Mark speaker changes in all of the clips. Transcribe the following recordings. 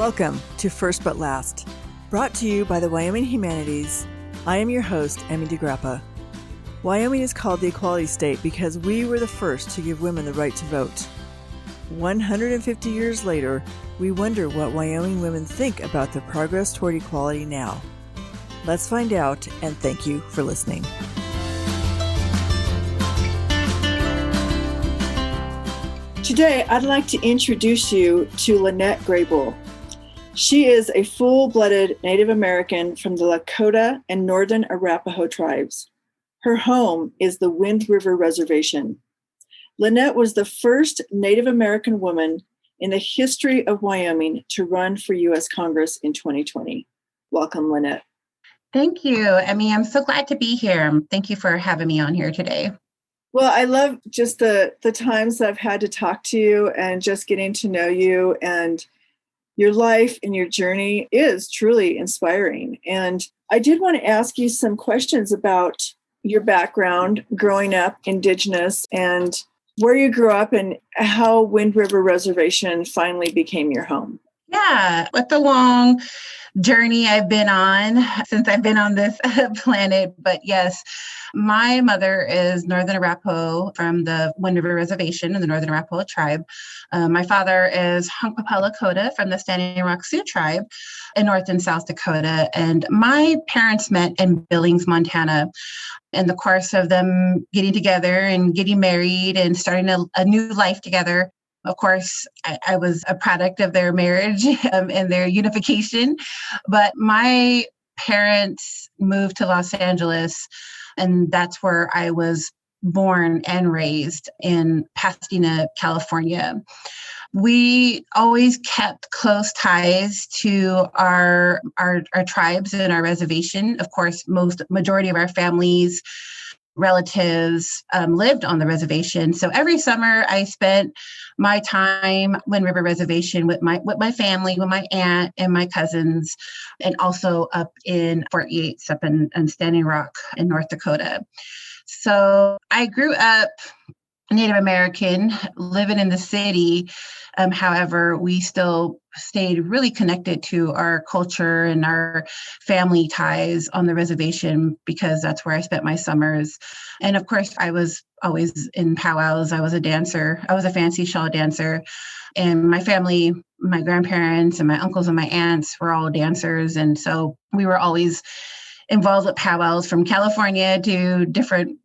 Speaker 1: Welcome to First But Last, brought to you by the Wyoming Humanities. I am your host, Emmy DeGrappa. Wyoming is called the Equality State because we were the first to give women the right to vote. 150 years later, we wonder what Wyoming women think about the progress toward equality now. Let's find out, and thank you for listening. Today, I'd like to introduce you to Lynnette Grey Bull. She is a full-blooded Native American from the Lakota and Northern Arapaho tribes. Her home is the Wind River Reservation. Lynnette was the first Native American woman in the history of Wyoming to run for U.S. Congress in 2020. Welcome, Lynnette.
Speaker 2: Thank you, Emmy. I'm so glad to be here. Thank you for having me on here today.
Speaker 1: Well, I love just the times I've had to talk to you and just getting to know you, and your life and your journey is truly inspiring. And I did want to ask you some questions about your background, growing up Indigenous, and where you grew up and how Wind River Reservation finally became your home.
Speaker 2: Yeah, with the long journey I've been on since I've been on this planet. But yes, my mother is Northern Arapaho from the Wind River Reservation in the Northern Arapaho tribe. My father is Hunkpapa Lakota from the Standing Rock Sioux tribe in North and South Dakota. And my parents met in Billings, Montana, in the course of them getting together and getting married and starting a new life together. Of course, I was a product of their marriage and their unification, but my parents moved to Los Angeles, and that's where I was born and raised in Pasadena, California. We always kept close ties to our tribes and our reservation. Of course, majority of our families, relatives lived on the reservation. So every summer I spent my time Wind River Reservation with my family, with my aunt and my cousins, and also up in Fort Yates, up in Standing Rock in North Dakota. So I grew up Native American, living in the city. However, we still stayed really connected to our culture and our family ties on the reservation because that's where I spent my summers. And of course, I was always in powwows. I was a dancer. I was a fancy shawl dancer. And my family, my grandparents and my uncles and my aunts were all dancers. And so we were always involved with powwows from California to different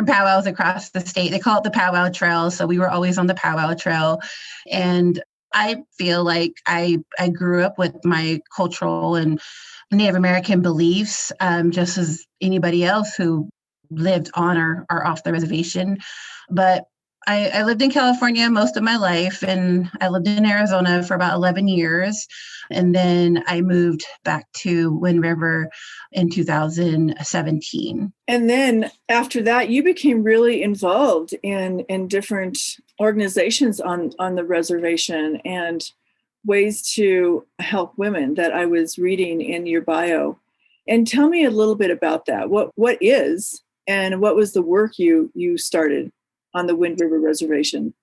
Speaker 2: powwows across the state. They call it the powwow trail. So we were always on the powwow trail. And I feel like I grew up with my cultural and Native American beliefs, just as anybody else who lived on or off the reservation. But I lived in California most of my life, and I lived in Arizona for about 11 years. And then I moved back to Wind River in 2017.
Speaker 1: And then after that, you became really involved in different organizations on the reservation and ways to help women that I was reading in your bio. And tell me a little bit about that. What is and what was the work you started on the Wind River Reservation?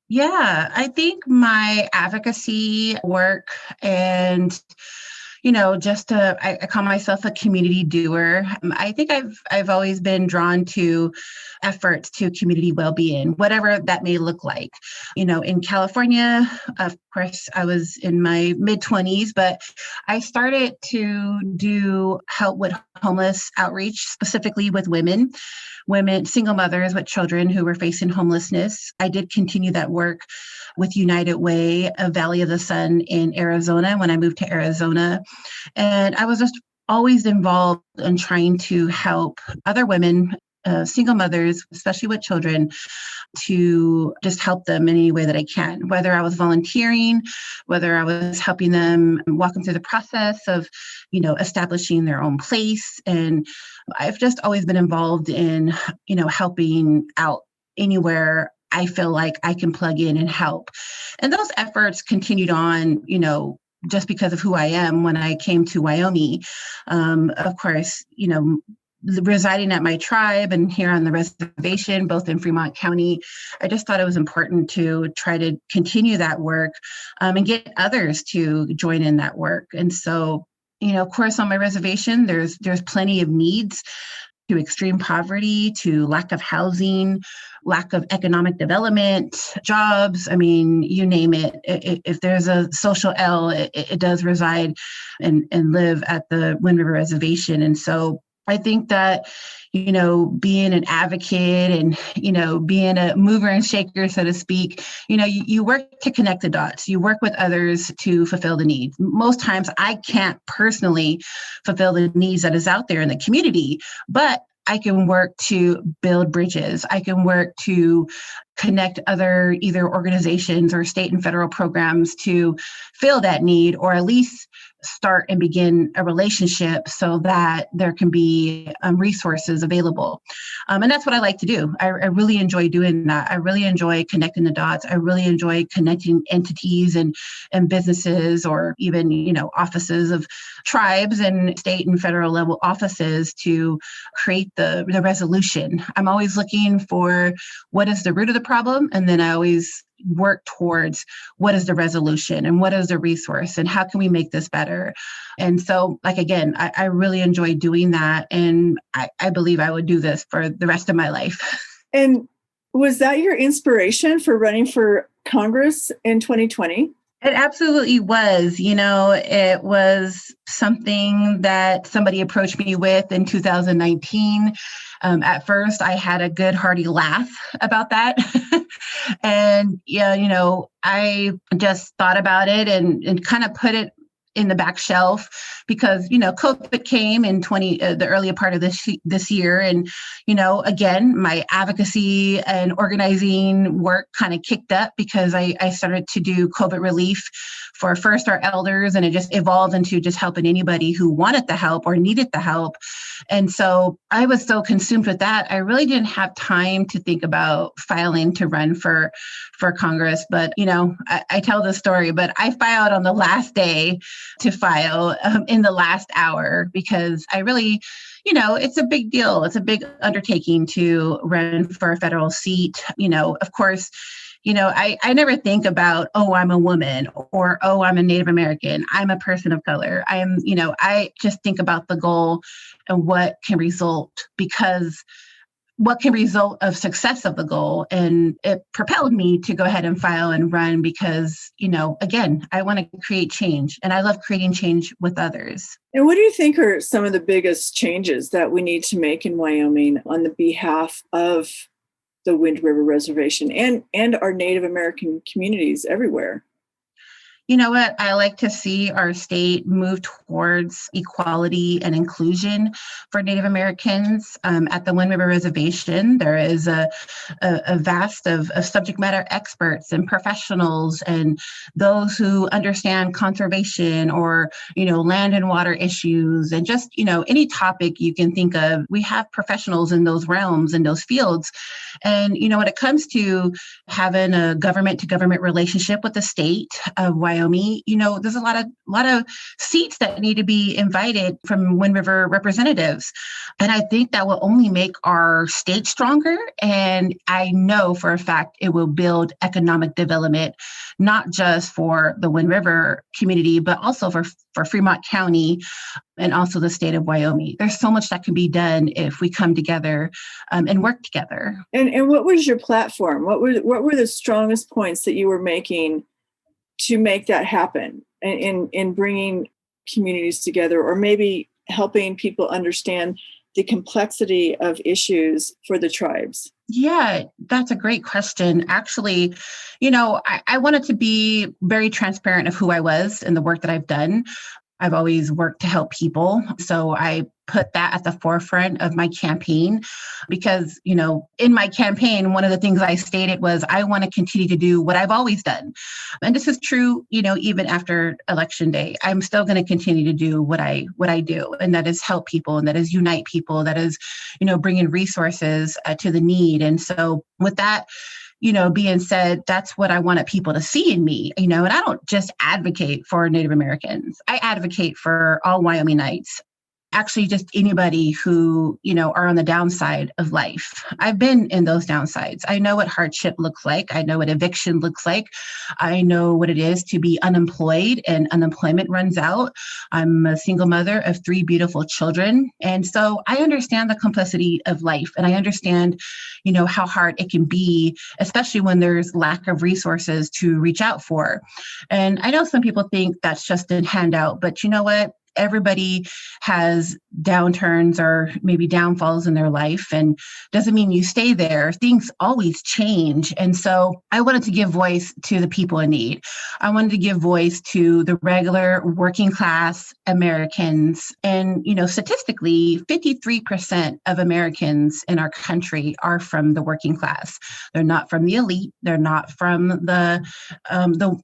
Speaker 2: Yeah, I think my advocacy work and, I call myself a community doer. I think I've always been drawn to efforts to community well-being, whatever that may look like. In California, of course, I was in my mid-20s, but I started to do help with homeless outreach, specifically with women, single mothers with children who were facing homelessness. I did continue that work with United Way of Valley of the Sun in Arizona when I moved to Arizona. And I was just always involved in trying to help other women, single mothers, especially with children, to just help them in any way that I can, whether I was volunteering, whether I was helping them walk them through the process of, establishing their own place. And I've just always been involved in, helping out anywhere I feel like I can plug in and help. And those efforts continued on, just because of who I am when I came to Wyoming. Of course, residing at my tribe and here on the reservation, both in Fremont County, I just thought it was important to try to continue that work and get others to join in that work. And so, of course, on my reservation, there's plenty of needs, to extreme poverty, to lack of housing, lack of economic development, jobs. I mean, you name it. If there's a social L, it does reside and live at the Wind River Reservation. And so I think that, being an advocate and, being a mover and shaker, so to speak, you work to connect the dots. You work with others to fulfill the needs. Most times I can't personally fulfill the needs that is out there in the community, but I can work to build bridges. I can work to connect other either organizations or state and federal programs to fill that need, or at least start and begin a relationship so that there can be resources available. And that's what I like to do. I really enjoy doing that. I really enjoy connecting the dots. I really enjoy connecting entities and businesses, or even, offices of tribes and state and federal level offices to create the resolution. I'm always looking for what is the root of the problem. And then I always work towards what is the resolution and what is the resource and how can we make this better. And so, again, I really enjoy doing that. And I believe I would do this for the rest of my life.
Speaker 1: And was that your inspiration for running for Congress in 2020?
Speaker 2: It absolutely was. It was something that somebody approached me with in 2019. At first, I had a good hearty laugh about that. And, I just thought about it and kind of put it in the back shelf because, COVID came in the earlier part of this year. And, again, my advocacy and organizing work kind of kicked up because I started to do COVID relief for first our elders, and it just evolved into just helping anybody who wanted the help or needed the help. And so I was so consumed with that, I really didn't have time to think about filing to run for Congress. But, I tell this story, but I filed on the last day to file in the last hour because I really, it's a big deal. It's a big undertaking to run for a federal seat. Of course, I never think about, oh, I'm a woman, or, oh, I'm a Native American. I'm a person of color. I just think about the goal and what can result of success of the goal. And it propelled me to go ahead and file and run because, again, I want to create change, and I love creating change with others.
Speaker 1: And what do you think are some of the biggest changes that we need to make in Wyoming on the behalf of the Wind River Reservation and our Native American communities everywhere?
Speaker 2: You know what? I like to see our state move towards equality and inclusion for Native Americans. At the Wind River Reservation, there is a vast of subject matter experts and professionals and those who understand conservation or, land and water issues and just, any topic you can think of. We have professionals in those realms, in those fields. And, when it comes to having a government to government relationship with the state of Wyoming, there's a lot of seats that need to be invited from Wind River representatives. And I think that will only make our state stronger. And I know for a fact it will build economic development, not just for the Wind River community, but also for Fremont County and also the state of Wyoming. There's so much that can be done if we come together and work together.
Speaker 1: And what was your platform? What were the strongest points that you were making to make that happen in bringing communities together, or maybe helping people understand the complexity of issues for the tribes?
Speaker 2: Yeah, that's a great question. Actually, I wanted to be very transparent of who I was and the work that I've done. I've always worked to help people. So I put that at the forefront of my campaign because, in my campaign, one of the things I stated was I want to continue to do what I've always done. And this is true, even after Election Day. I'm still going to continue to do what I do. And that is help people, and that is unite people, that is, bringing resources to the need. And so with that, being said, that's what I wanted people to see in me, and I don't just advocate for Native Americans. I advocate for all Wyomingites. actually just anybody who, are on the downside of life. I've been in those downsides. I know what hardship looks like. I know what eviction looks like. I know what it is to be unemployed and unemployment runs out. I'm a single mother of 3 beautiful children. And so I understand the complexity of life, and I understand, how hard it can be, especially when there's lack of resources to reach out for. And I know some people think that's just a handout, but you know what? Everybody has downturns or maybe downfalls in their life, and doesn't mean you stay there. Things always change. And so I wanted to give voice to the people in need. I wanted to give voice to the regular working class Americans. And, statistically, 53% of Americans in our country are from the working class. They're not from the elite. They're not from the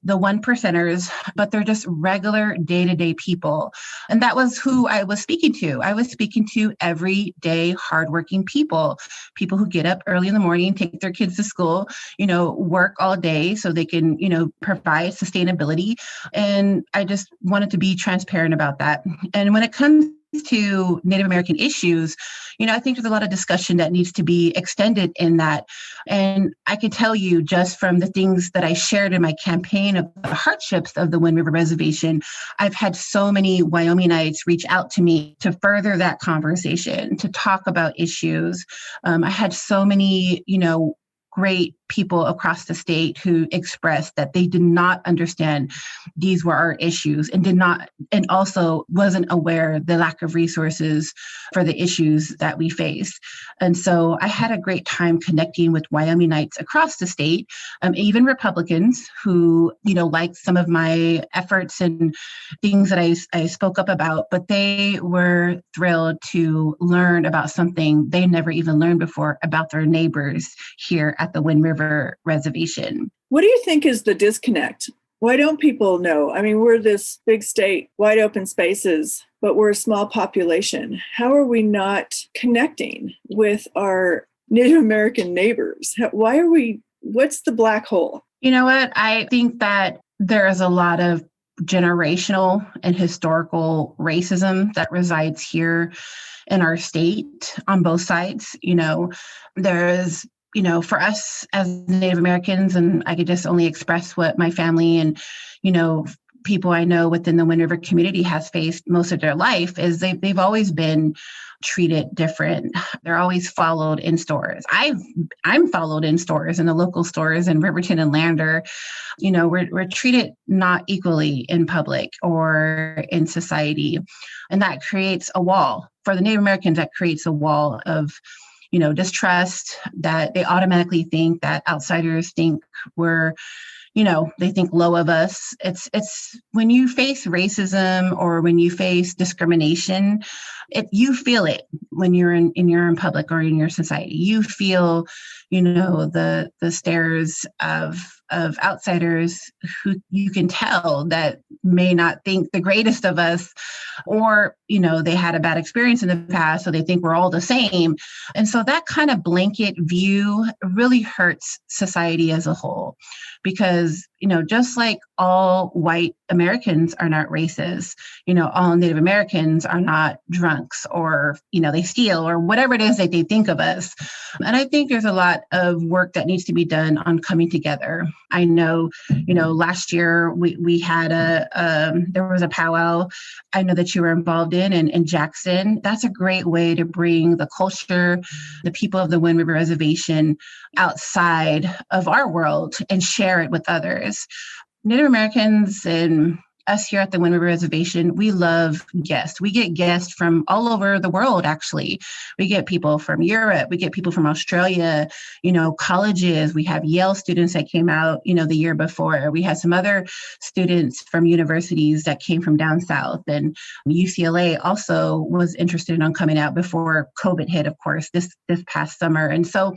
Speaker 2: one percenters, but they're just regular day-to-day people. And that was who I was speaking to. I was speaking to everyday hardworking people who get up early in the morning, take their kids to school, work all day so they can, provide sustainability. And I just wanted to be transparent about that. And when it comes to Native American issues, I think there's a lot of discussion that needs to be extended in that. And I can tell you just from the things that I shared in my campaign of the hardships of the Wind River Reservation, I've had so many Wyomingites reach out to me to further that conversation, to talk about issues. I had so many, great people across the state who expressed that they did not understand these were our issues, and also wasn't aware the lack of resources for the issues that we face. And so I had a great time connecting with Wyomingites across the state, even Republicans who, liked some of my efforts and things that I spoke up about, but they were thrilled to learn about something they never even learned before about their neighbors here at the Wind River Reservation.
Speaker 1: What do you think is the disconnect? Why don't people know? I mean, we're this big state, wide open spaces, but we're a small population. How are we not connecting with our Native American neighbors? What's the black hole?
Speaker 2: You know what? I think that there is a lot of generational and historical racism that resides here in our state on both sides. There's for us as Native Americans, and I could just only express what my family and, people I know within the Wind River community has faced most of their life, is they've always been treated different. They're always followed in stores. I'm followed in stores, in the local stores in Riverton and Lander. We're treated not equally in public or in society. And that creates a wall. For the Native Americans, that creates a wall of distrust, that they automatically think that outsiders think they think low of us. It's when you face racism or when you face discrimination, you feel it when you're in public or in your society. You feel, the stares of outsiders who you can tell that may not think the greatest of us, or, they had a bad experience in the past, so they think we're all the same. And so that kind of blanket view really hurts society as a whole, because, just like all white Americans are not racist, all Native Americans are not drunks, or, they steal, or whatever it is that they think of us. And I think there's a lot of work that needs to be done on coming together. I know, last year we had there was a powwow I know that you were involved in Jackson. That's a great way to bring the culture, the people of the Wind River Reservation outside of our world and share it with others. Native Americans and us here at the Wind River Reservation, we love guests. We get guests from all over the world, actually. We get people from Europe. We get people from Australia, colleges. We have Yale students that came out, the year before. We had some other students from universities that came from down south. And UCLA also was interested in coming out before COVID hit, of course, this past summer. And so,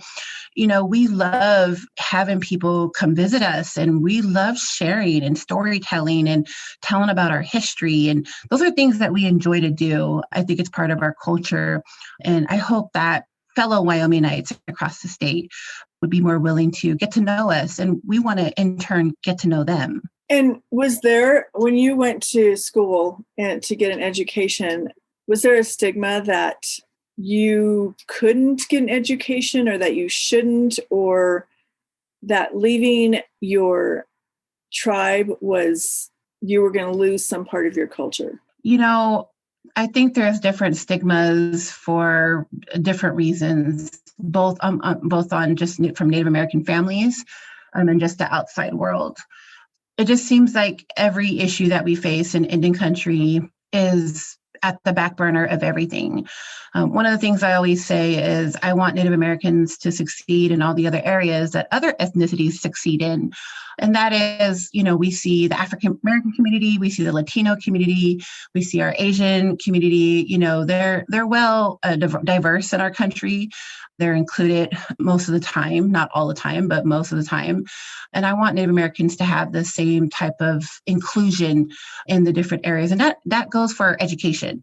Speaker 2: we love having people come visit us, and we love sharing and storytelling and telling about our history. And those are things that we enjoy to do. I think it's part of our culture. And I hope that fellow Wyomingites across the state would be more willing to get to know us. And we want to, in turn, get to know them.
Speaker 1: And was there, when you went to school and to get an education, Was there a stigma that you couldn't get an education, or that you shouldn't, or that leaving your tribe was you were going to lose some part of your culture?
Speaker 2: I think there's different stigmas for different reasons, both on just from Native American families and just the outside world. It just seems like every issue that we face in Indian country is at the back burner of everything. One of the things I always say is I want Native Americans to succeed in all the other areas that other ethnicities succeed in. And that is, we see the African American community, we see the Latino community, we see our Asian community, they're well diverse in our country. They're included most of the time, not all the time, but most of the time. And I want Native Americans to have the same type of inclusion in the different areas. And that goes for education.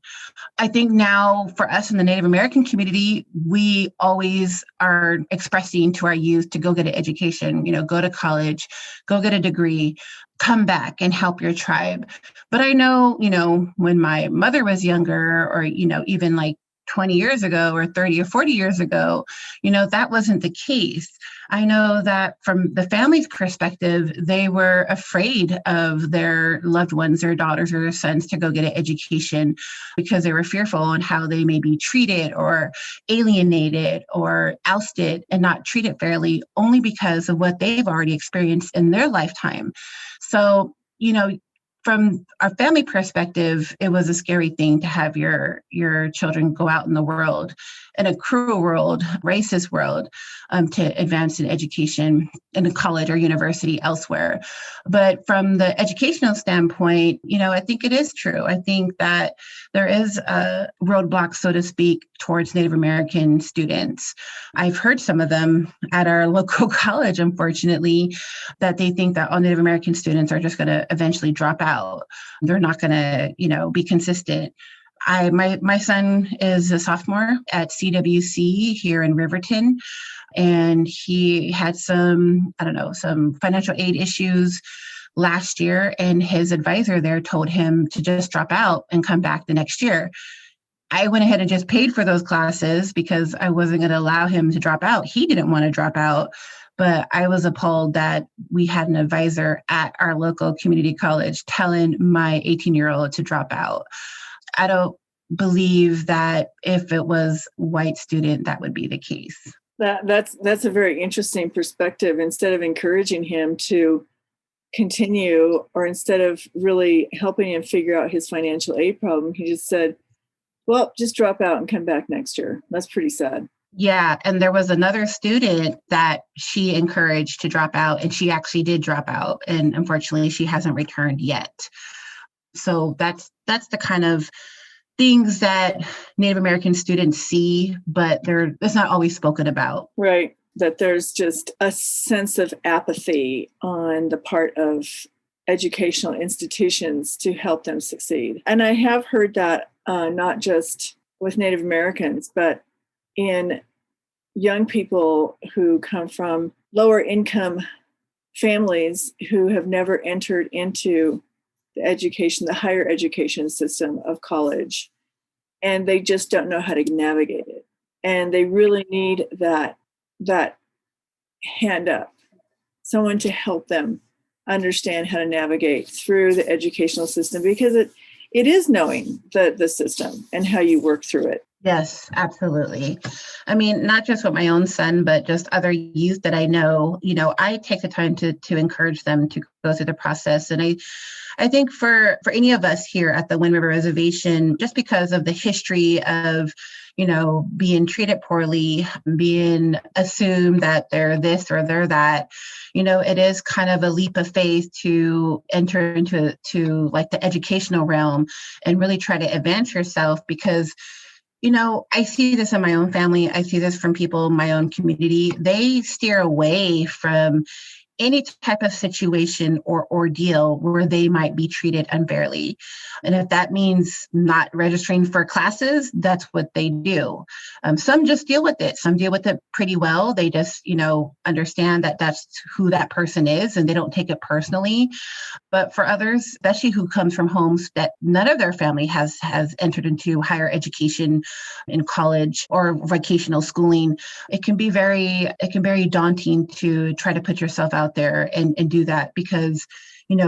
Speaker 2: I think now for us in the Native American community, we always are expressing to our youth to go get an education, go to college, go get a degree, come back and help your tribe. But I know, when my mother was younger, or, even like 20 years ago or 30 or 40 years ago, that wasn't the case. I know that from the family's perspective, they were afraid of their loved ones, their daughters or their sons, to go get an education because they were fearful on how they may be treated or alienated or ousted and not treated fairly, only because of what they've already experienced in their lifetime. So, from our family perspective, it was a scary thing to have your children go out in the world, in a cruel world, racist world, to advance in education in a college or university elsewhere. But from the educational standpoint, I think it is true. I think that there is a roadblock, so to speak, towards Native American students. I've heard some of them at our local college, unfortunately, that they think that all Native American students are just going to eventually drop out. They're not going to, be consistent. My son is a sophomore at CWC here in Riverton, and he had some financial aid issues last year, and his advisor there told him to just drop out and come back the next year. I went ahead and just paid for those classes because I wasn't going to allow him to drop out. He didn't want to drop out. But I was appalled that we had an advisor at our local community college telling my 18-year-old to drop out. I don't believe that if it was a white student, that would be the case.
Speaker 1: That's a very interesting perspective. Instead of encouraging him to continue, or instead of really helping him figure out his financial aid problem, he just said, well, just drop out and come back next year. That's pretty sad.
Speaker 2: Yeah. And there was another student that she encouraged to drop out, and she actually did drop out. And unfortunately, she hasn't returned yet. So that's the kind of things that Native American students see, but it's not always spoken about.
Speaker 1: Right. That there's just a sense of apathy on the part of educational institutions to help them succeed. And I have heard that not just with Native Americans, but in young people who come from lower income families who have never entered into the higher education system of college, and they just don't know how to navigate it. And they really need that hand up, someone to help them understand how to navigate through the educational system, because it is knowing the system and how you work through it.
Speaker 2: Yes, absolutely. I mean, not just with my own son, but just other youth that I know, I take the time to encourage them to go through the process. And I think for any of us here at the Wind River Reservation, just because of the history of, being treated poorly, being assumed that they're this or they're that, it is kind of a leap of faith to enter into like the educational realm and really try to advance yourself, because I see this in my own family. I see this from people in my own community. They steer away from any type of situation or ordeal where they might be treated unfairly. And if that means not registering for classes, that's what they do. Some just deal with it. Some deal with it pretty well. They just, understand that that's who that person is and they don't take it personally. But for others, especially who comes from homes that none of their family has entered into higher education in college or vocational schooling, it can be very daunting to try to put yourself out there and do that because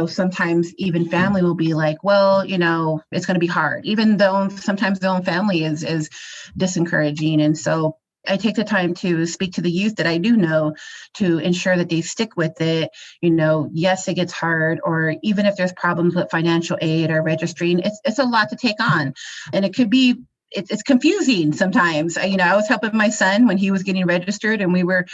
Speaker 2: sometimes even family will be like, well, it's going to be hard, even though sometimes their own family is disencouraging. And so I take the time to speak to the youth that I do know to ensure that they stick with it. Yes, it gets hard, or even if there's problems with financial aid or registering, it's a lot to take on. And it could be it's confusing sometimes. I was helping my son when he was getting registered and we were,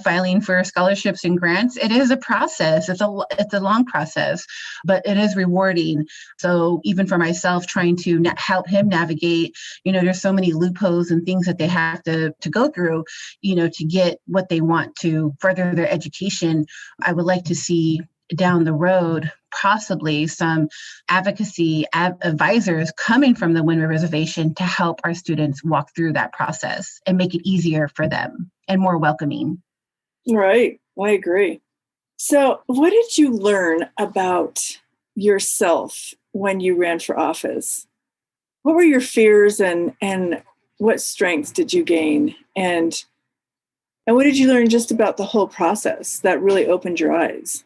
Speaker 2: filing for scholarships and grants. It is a process. It's a long process, but it is rewarding. So even for myself, trying to help him navigate, there's so many loopholes and things that they have to go through, to get what they want to further their education. I would like to see down the road, possibly some advocacy advisors coming from the Wind River Reservation to help our students walk through that process and make it easier for them and more welcoming.
Speaker 1: Right. I agree. So what did you learn about yourself when you ran for office? What were your fears and what strengths did you gain? And what did you learn just about the whole process that really opened your eyes?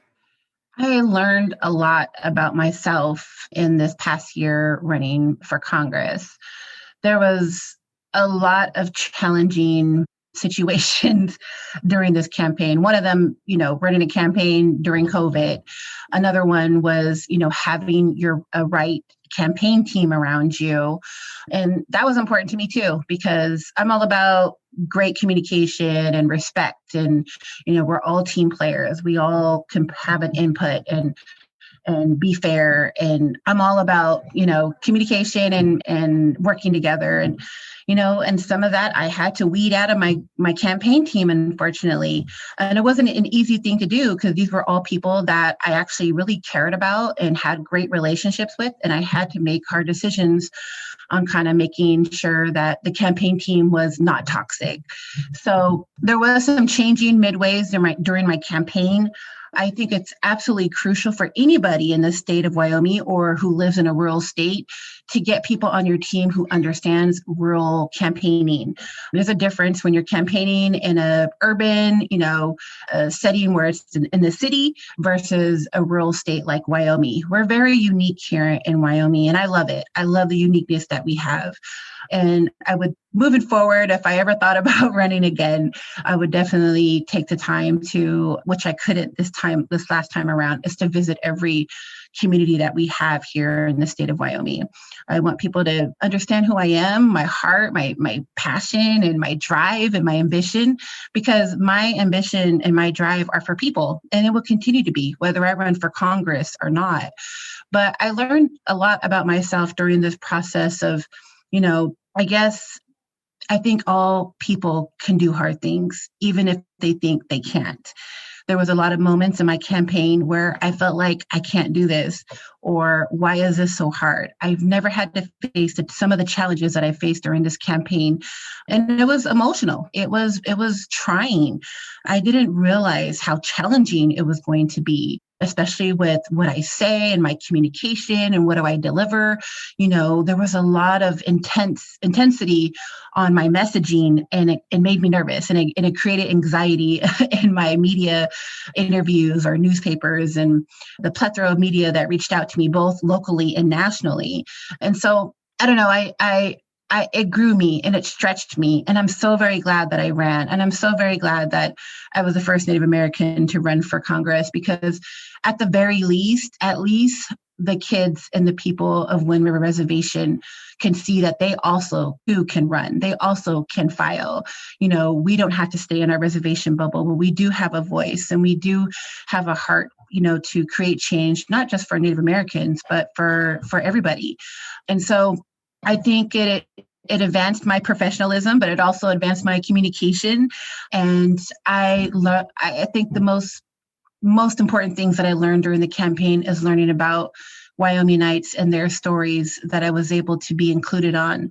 Speaker 2: I learned a lot about myself in this past year running for Congress. There was a lot of challenging situations during this campaign. One of them, running a campaign during COVID. Another one was, having a right campaign team around you. And that was important to me too, because I'm all about great communication and respect. And, we're all team players. We all can have an input and be fair. And I'm all about, communication and working together. And some of that I had to weed out of my campaign team, unfortunately. And it wasn't an easy thing to do because these were all people that I actually really cared about and had great relationships with. And I had to make hard decisions on kind of making sure that the campaign team was not toxic. So there was some changing midways during my campaign. I think it's absolutely crucial for anybody in the state of Wyoming or who lives in a rural state to get people on your team who understands rural campaigning. There's a difference when you're campaigning in a urban, a setting where it's in the city versus a rural state like Wyoming. We're very unique here in Wyoming, and I love it. I love the uniqueness that we have. And I would, moving forward, if I ever thought about running again, I would definitely take the time to, which I couldn't this last time around, is to visit every community that we have here in the state of Wyoming. I want people to understand who I am, my heart, my passion, and my drive and my ambition, because my ambition and my drive are for people, and it will continue to be, whether I run for Congress or not. But I learned a lot about myself during this process of, I think all people can do hard things, even if they think they can't. There was a lot of moments in my campaign where I felt like I can't do this, or why is this so hard? I've never had to face some of the challenges that I faced during this campaign. And it was emotional. It was trying. I didn't realize how challenging it was going to be, especially with what I say and my communication and what do I deliver. There was a lot of intensity on my messaging, and it made me nervous, and it created anxiety in my media interviews or newspapers and the plethora of media that reached out to me both locally and nationally. And so I don't know, it grew me and it stretched me. And I'm so very glad that I ran. And I'm so very glad that I was the first Native American to run for Congress, because at the very least, the kids and the people of Wind River Reservation can see that they also too can run. They also can file. We don't have to stay in our reservation bubble, but we do have a voice and we do have a heart, to create change, not just for Native Americans, but for everybody. And so I think it advanced my professionalism, but it also advanced my communication. And I think the most most important things that I learned during the campaign is learning about Wyomingites and their stories that I was able to be included on.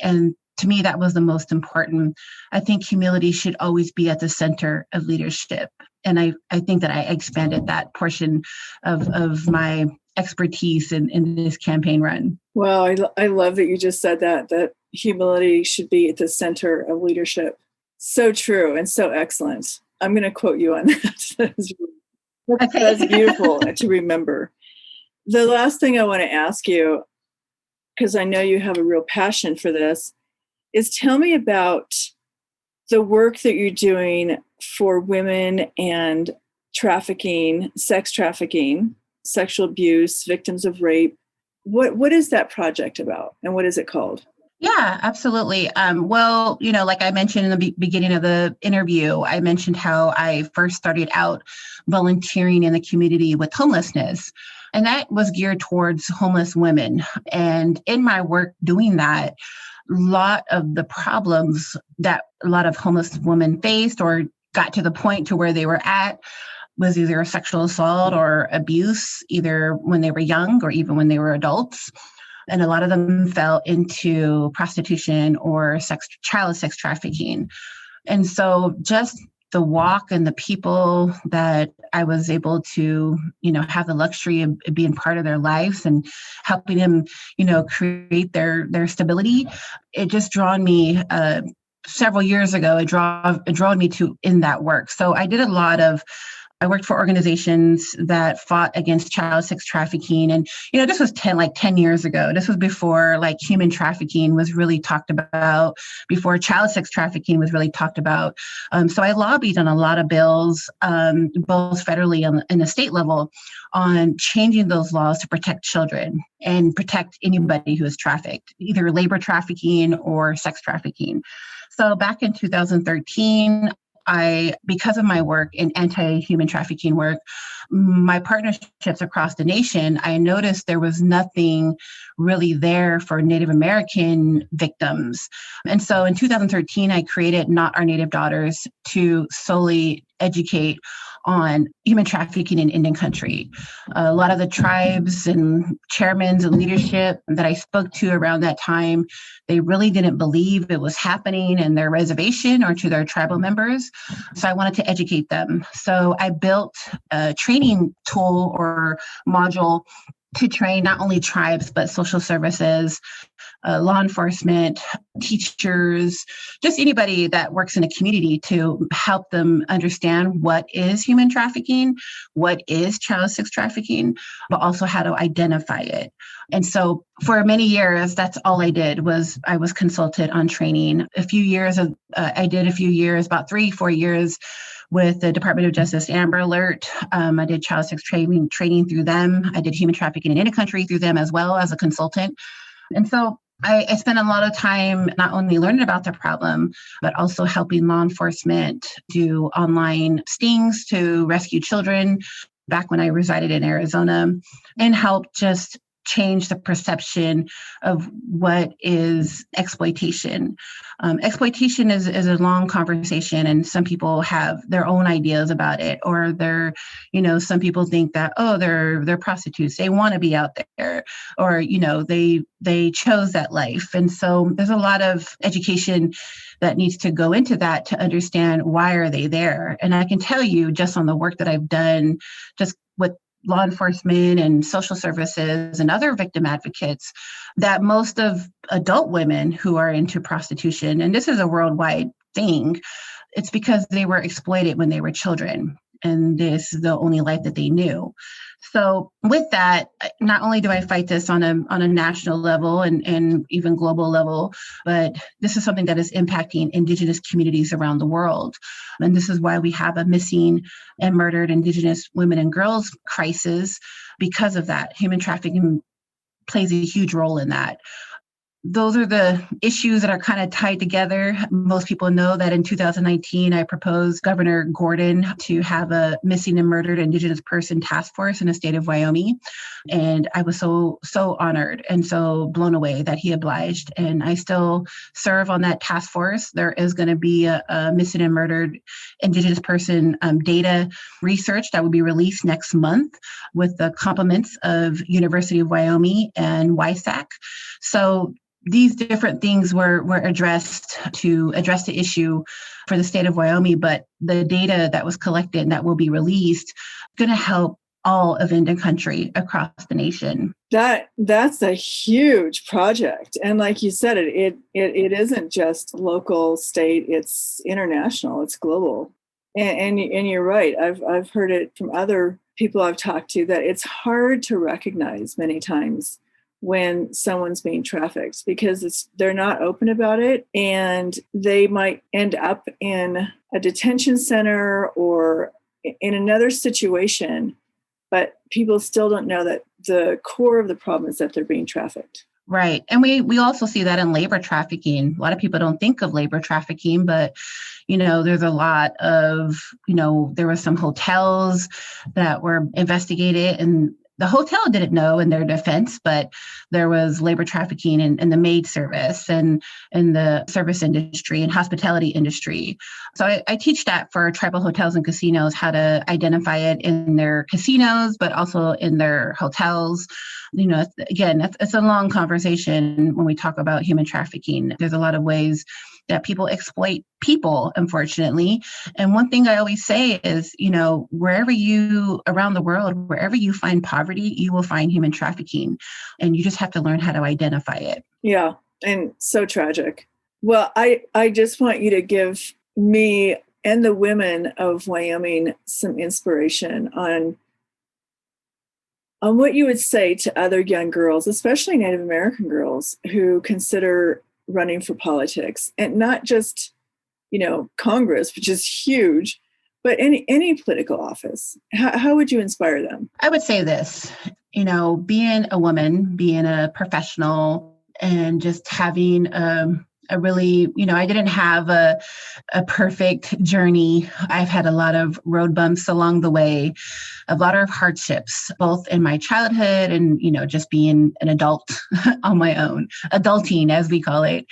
Speaker 2: And to me, that was the most important. I think humility should always be at the center of leadership. And I think that I expanded that portion of my expertise in this campaign run.
Speaker 1: Well, I love that you just said that humility should be at the center of leadership. So true and so excellent. I'm going to quote you on that. That's beautiful to remember. The last thing I want to ask you, because I know you have a real passion for this, is tell me about the work that you're doing for women and trafficking, sex trafficking, sexual abuse, victims of rape. What is that project about, and what is it called?
Speaker 2: Yeah, absolutely. Well, like I mentioned in the beginning of the interview, I mentioned how I first started out volunteering in the community with homelessness, and that was geared towards homeless women. And in my work doing that, a lot of the problems that a lot of homeless women faced or got to the point to where they were at was either sexual assault or abuse, either when they were young or even when they were adults. And a lot of them fell into prostitution or child sex trafficking. And so just the walk and the people that I was able to, have the luxury of being part of their lives and helping them, create their stability, it just drawn me several years ago. It drawn me to in that work. So I worked for organizations that fought against child sex trafficking. And, this was 10 years ago. This was before human trafficking was really talked about, before child sex trafficking was really talked about. So I lobbied on a lot of bills, both federally and the state level, on changing those laws to protect children and protect anybody who is trafficked, either labor trafficking or sex trafficking. So back in 2013, because of my work in anti-human trafficking work, my partnerships across the nation, I noticed there was nothing really there for Native American victims. And so in 2013, I created Not Our Native Daughters to solely educate on human trafficking in Indian country. A lot of the tribes and chairmen and leadership that I spoke to around that time, they really didn't believe it was happening in their reservation or to their tribal members. So I wanted to educate them. So I built a training tool or module to train not only tribes, but social services, law enforcement, teachers, just anybody that works in a community to help them understand what is human trafficking, what is child sex trafficking, but also how to identify it. And so for many years, that's all I did was I was consulted on training. I did a few years, about 3-4 years with the Department of Justice Amber Alert. I did child sex training through them. I did human trafficking in any country through them as well as a consultant. And so I spent a lot of time not only learning about the problem, but also helping law enforcement do online stings to rescue children back when I resided in Arizona, and help just change the perception of what is exploitation. Exploitation is a long conversation, and some people have their own ideas about it, or some people think that, they're prostitutes, they want to be out there, or they chose that life. And so there's a lot of education that needs to go into that to understand why are they there. And I can tell you, just on the work that I've done, just with law enforcement and social services and other victim advocates, that most of adult women who are into prostitution, and this is a worldwide thing, it's because they were exploited when they were children, and this is the only life that they knew. So with that, not only do I fight this on a national level and even global level, but this is something that is impacting Indigenous communities around the world. And this is why we have a missing and murdered Indigenous women and girls crisis. Because of that, human trafficking plays a huge role in that. those are the issues that are kind of tied together. Most people know that in 2019, I proposed Governor Gordon to have a missing and murdered Indigenous person task force in the state of Wyoming. And I was so honored and so blown away that he obliged. And I still serve on that task force. There is going to be a missing and murdered Indigenous person data research that will be released next month with the compliments of University of Wyoming and WISAC. So these different things were addressed to address the issue for the state of Wyoming, but the data that was collected and that will be released is going to help all of Indian country across the nation.
Speaker 1: That's a huge project. And like you said, it isn't just local, state, it's international, it's global. And you're right. I've heard it from other people I've talked to that it's hard to recognize many times when someone's being trafficked because they're not open about it, and they might end up in a detention center or in another situation, but people still don't know that the core of the problem is that they're being trafficked.
Speaker 2: Right. And we also see that in labor trafficking. A lot of people don't think of labor trafficking, but, there's a lot of, there were some hotels that were investigated, and the hotel didn't know in their defense, but there was labor trafficking in the maid service and in the service industry and hospitality industry. So I teach that for tribal hotels and casinos, how to identify it in their casinos, but also in their hotels. Again, it's a long conversation when we talk about human trafficking. There's a lot of ways that people exploit people, unfortunately. And one thing I always say is, wherever around the world, wherever you find poverty, you will find human trafficking. And you just have to learn how to identify it.
Speaker 1: Yeah, and so tragic. Well, I just want you to give me and the women of Wyoming some inspiration on what you would say to other young girls, especially Native American girls who consider running for politics, and not just, Congress, which is huge, but any political office. How would you inspire them?
Speaker 2: I would say this, being a woman, being a professional, and just having a really, I didn't have a perfect journey. I've had a lot of road bumps along the way, a lot of hardships, both in my childhood and, just being an adult on my own, adulting as we call it.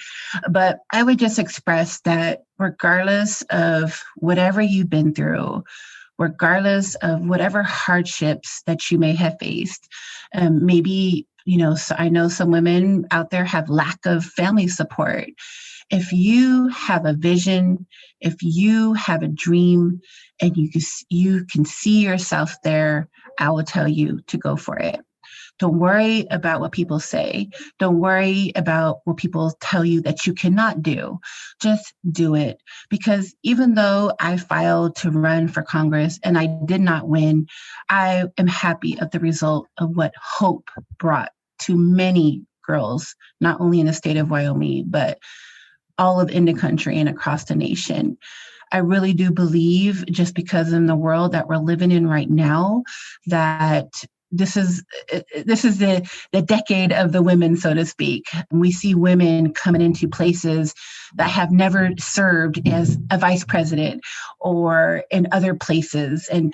Speaker 2: But I would just express that regardless of whatever you've been through, regardless of whatever hardships that you may have faced, maybe so I know some women out there have lack of family support. If you have a vision, if you have a dream, and you can see yourself there, I will tell you to go for it. Don't worry about what people say. Don't worry about what people tell you that you cannot do. Just do it. Because even though I filed to run for Congress and I did not win, I am happy of the result of what hope brought to many girls, not only in the state of Wyoming, but all of Indian country and across the nation. I really do believe, just because in the world that we're living in right now, that this is the decade of the women, so to speak. We see women coming into places that have never served as a vice president or in other places. And,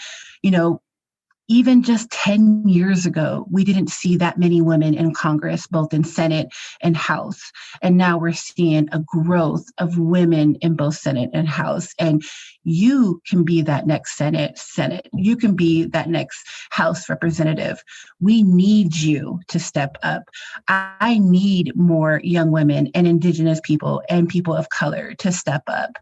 Speaker 2: even just 10 years ago, we didn't see that many women in Congress, both in Senate and House. And now we're seeing a growth of women in both Senate and House. And you can be that next Senate. You can be that next House representative. We need you to step up. I need more young women and Indigenous people and people of color to step up.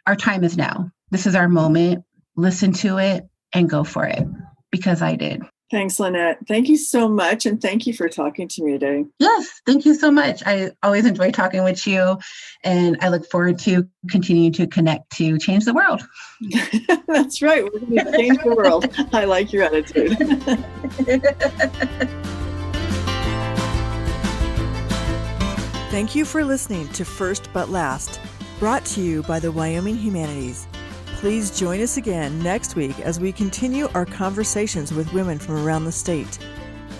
Speaker 2: Our time is now. This is our moment. Listen to it and go for it, because I did.
Speaker 1: Thanks, Lynette. Thank you so much. And thank you for talking to me today.
Speaker 2: Yes, thank you so much. I always enjoy talking with you, and I look forward to continuing to connect to change the world.
Speaker 1: That's right. We're going to change the world. I like your attitude.
Speaker 3: Thank you for listening to First But Last, brought to you by the Wyoming Humanities. Please join us again next week as we continue our conversations with women from around the state.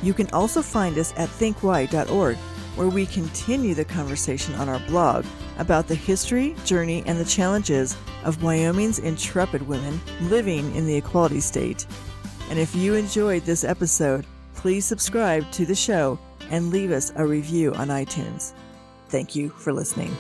Speaker 3: You can also find us at thinkwy.org where we continue the conversation on our blog about the history, journey, and the challenges of Wyoming's intrepid women living in the equality state. And if you enjoyed this episode, please subscribe to the show and leave us a review on iTunes. Thank you for listening.